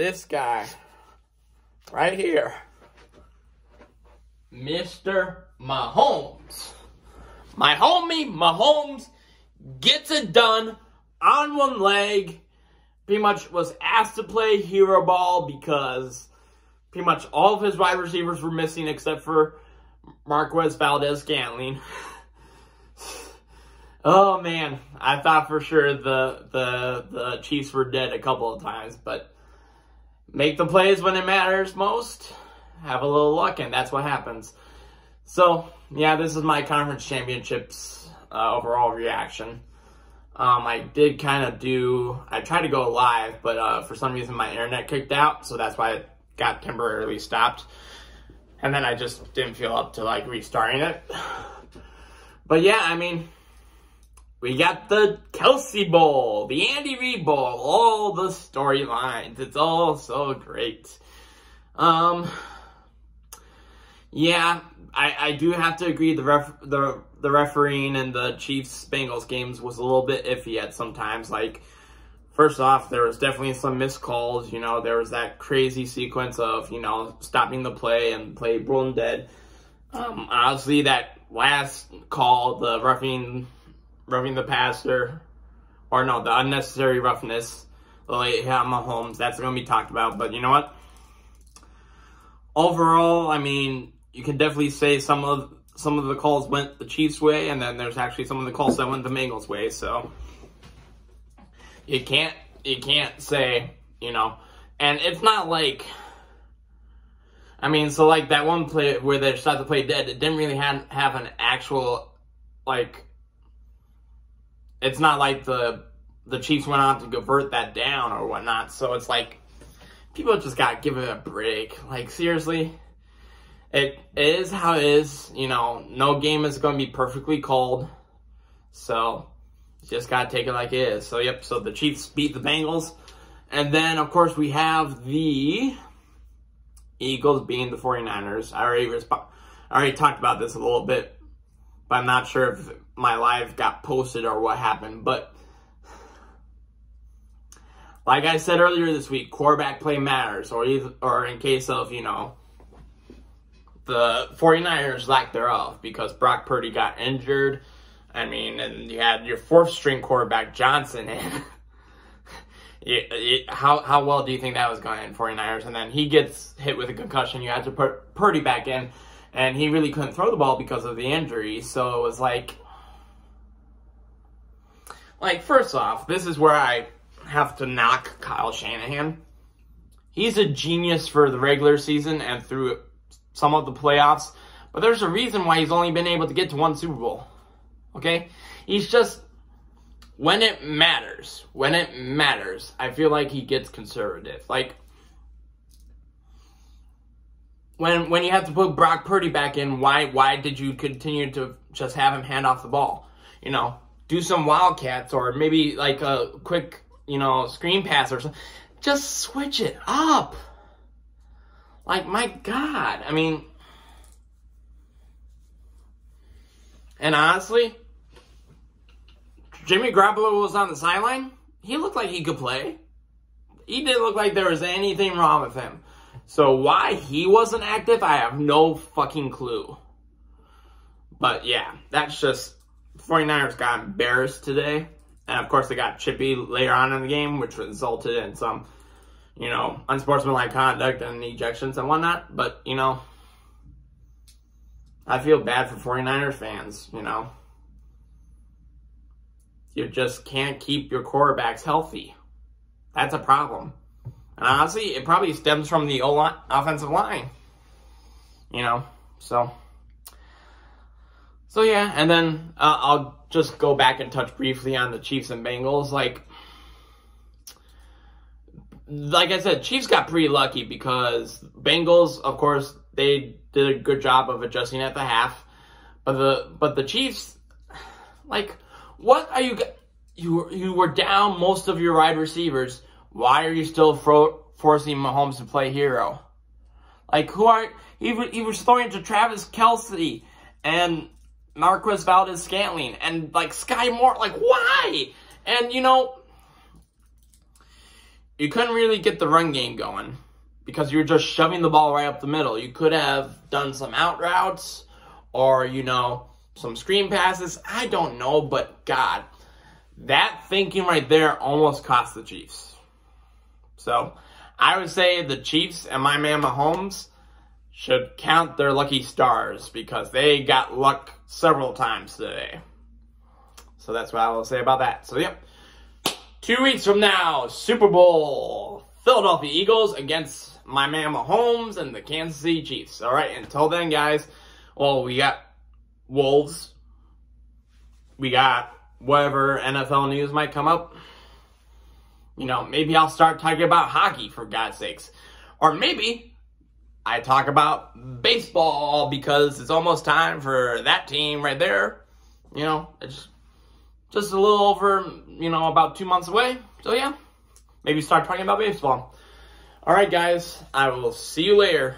this guy right here, Mr. Mahomes. My homie Mahomes gets it done on one leg. Pretty much was asked to play hero ball because pretty much all of his wide receivers were missing except for Marquez Valdez-Scantling. Oh man, I thought for sure the Chiefs were dead a couple of times, but make the plays when it matters most. Have a little luck, and that's what happens. So, yeah, this is my conference championships overall reaction. I did kind of I tried to go live, but for some reason my internet kicked out, so that's why it got temporarily stopped. And then I just didn't feel up to, like, restarting it. But, yeah, I mean, we got the Kelce Bowl, the Andy Reid Bowl, all the storylines. It's all so great. Yeah, I do have to agree the refereeing in the Chiefs-Bengals games was a little bit iffy at some times. Like, first off, there was definitely some missed calls. You know, there was that crazy sequence of, you know, stopping the play and play blown dead. Honestly, that last call, the roughing the passer, or no, the unnecessary roughness, the late hit on Mahomes, that's going to be talked about. But you know what? Overall, I mean, you can definitely say some of the calls went the Chiefs' way, and then there's actually some of the calls that went the Bengals' way. So you can't say, you know, and it's not like, I mean, so like that one play where they started to play dead, it didn't really have an actual, like, it's not like the Chiefs went on to convert that down or whatnot. So it's like, people just got to give it a break. Like, seriously, it is how it is. You know, no game is going to be perfectly called. So, you just got to take it like it is. So, yep, so the Chiefs beat the Bengals. And then, of course, we have the Eagles beating the 49ers. I already talked about this a little bit, but I'm not sure if my live got posted or what happened. But like I said earlier this week, quarterback play matters. Or in case of, you know, the 49ers lack thereof, because Brock Purdy got injured. I mean, and you had your fourth string quarterback, Johnson, in. How well do you think that was going in 49ers? And then he gets hit with a concussion. You had to put Purdy back in, and he really couldn't throw the ball because of the injury. So it was like, first off, this is where I have to knock Kyle Shanahan. He's a genius for the regular season and through some of the playoffs, but there's a reason why he's only been able to get to one Super Bowl. Okay? He's just, when it matters, I feel like he gets conservative. Like, when you have to put Brock Purdy back in, why did you continue to just have him hand off the ball? You know, do some wildcats, or maybe like a quick, you know, screen pass or something. Just switch it up. Like, my God. I mean, and honestly, Jimmy Garoppolo was on the sideline. He looked like he could play. He didn't look like there was anything wrong with him. So why he wasn't active, I have no fucking clue. But yeah, that's just, 49ers got embarrassed today. And of course they got chippy later on in the game, which resulted in some, you know, unsportsmanlike conduct and ejections and whatnot. But, you know, I feel bad for 49ers fans, you know. You just can't keep your quarterbacks healthy. That's a problem. And honestly, it probably stems from the offensive line. You know, so yeah, and then I'll just go back and touch briefly on the Chiefs and Bengals. Like I said, Chiefs got pretty lucky because Bengals, of course, they did a good job of adjusting at the half. But the Chiefs, like, what are you were down most of your wide receivers. Why are you still forcing Mahomes to play hero? Like, he was throwing to Travis Kelce and Marquez Valdez-Scantling and, like, Sky Moore. Like, why? And, you know, you couldn't really get the run game going because you're just shoving the ball right up the middle. You could have done some out routes or, you know, some screen passes. I don't know, but God, that thinking right there almost cost the Chiefs. So I would say the Chiefs and my man Mahomes should count their lucky stars because they got luck several times today. So that's what I will say about that. So, yep. 2 weeks from now, Super Bowl. Philadelphia Eagles against my man Mahomes and the Kansas City Chiefs. All right, until then, guys, well, we got Wolves. We got whatever NFL news might come up. You know, maybe I'll start talking about hockey, for God's sakes. Or maybe I talk about baseball because it's almost time for that team right there. You know, it's just a little over, you know, about 2 months away. So, yeah, maybe start talking about baseball. All right, guys, I will see you later.